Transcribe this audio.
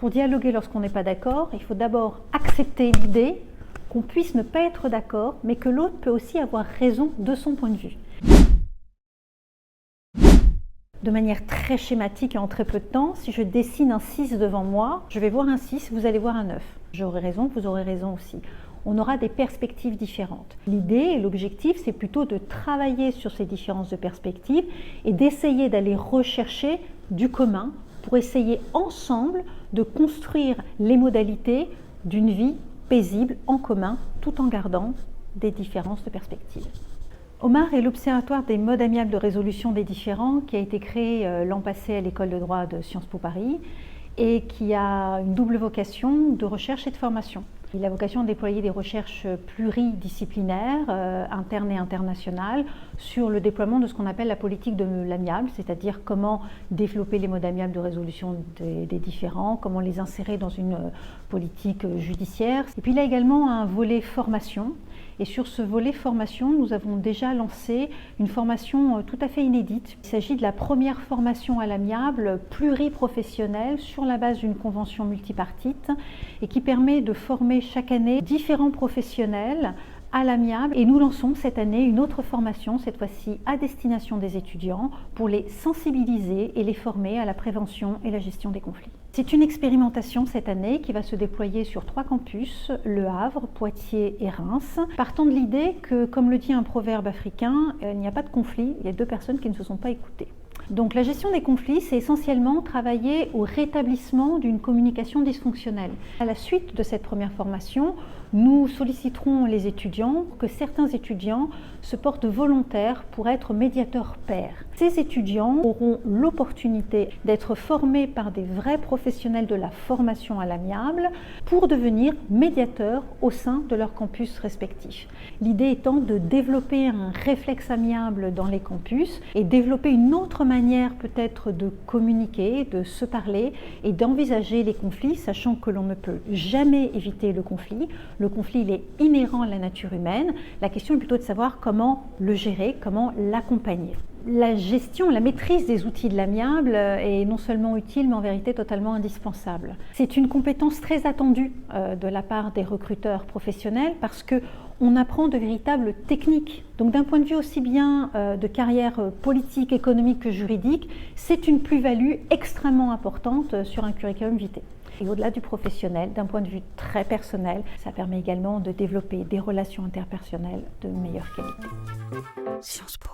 Pour dialoguer lorsqu'on n'est pas d'accord, il faut d'abord accepter l'idée qu'on puisse ne pas être d'accord, mais que l'autre peut aussi avoir raison de son point de vue. De manière très schématique et en très peu de temps, si je dessine un 6 devant moi, je vais voir un 6, vous allez voir un 9. J'aurai raison, vous aurez raison aussi. On aura des perspectives différentes. L'idée et l'objectif, c'est plutôt de travailler sur ces différences de perspectives et d'essayer d'aller rechercher du commun pour essayer ensemble de construire les modalités d'une vie paisible en commun, tout en gardant des différences de perspectives. OMAR est l'Observatoire des modes amiables de résolution des différends qui a été créé l'an passé à l'École de droit de Sciences Po Paris et qui a une double vocation de recherche et de formation. Il a vocation à déployer des recherches pluridisciplinaires, internes et internationales, sur le déploiement de ce qu'on appelle la politique de l'amiable, c'est-à-dire comment développer les modes amiables de résolution des différends, comment les insérer dans une politique judiciaire. Et puis il a également un volet formation. Et sur ce volet formation, nous avons déjà lancé une formation tout à fait inédite. Il s'agit de la première formation à l'amiable pluriprofessionnelle sur la base d'une convention multipartite et qui permet de former chaque année différents professionnels à l'amiable. Et nous lançons cette année une autre formation, cette fois-ci à destination des étudiants, pour les sensibiliser et les former à la prévention et la gestion des conflits. C'est une expérimentation cette année qui va se déployer sur 3 campus, Le Havre, Poitiers et Reims, partant de l'idée que, comme le dit un proverbe africain, il n'y a pas de conflit, il y a 2 personnes qui ne se sont pas écoutées. Donc la gestion des conflits, c'est essentiellement travailler au rétablissement d'une communication dysfonctionnelle. À la suite de cette première formation, nous solliciterons les étudiants pour que certains étudiants se portent volontaires pour être médiateurs pairs. Ces étudiants auront l'opportunité d'être formés par des vrais professionnels de la formation à l'amiable pour devenir médiateurs au sein de leur campus respectif. L'idée étant de développer un réflexe amiable dans les campus et développer une autre manière peut-être de communiquer, de se parler et d'envisager les conflits, sachant que l'on ne peut jamais éviter le conflit. Le conflit, il est inhérent à la nature humaine. La question est plutôt de savoir comment le gérer, comment l'accompagner. La gestion, la maîtrise des outils de l'amiable est non seulement utile, mais en vérité totalement indispensable. C'est une compétence très attendue de la part des recruteurs professionnels parce qu'on apprend de véritables techniques. Donc d'un point de vue aussi bien de carrière politique, économique que juridique, c'est une plus-value extrêmement importante sur un curriculum vitae. Et au-delà du professionnel, d'un point de vue très personnel, ça permet également de développer des relations interpersonnelles de meilleure qualité. Sciences Po.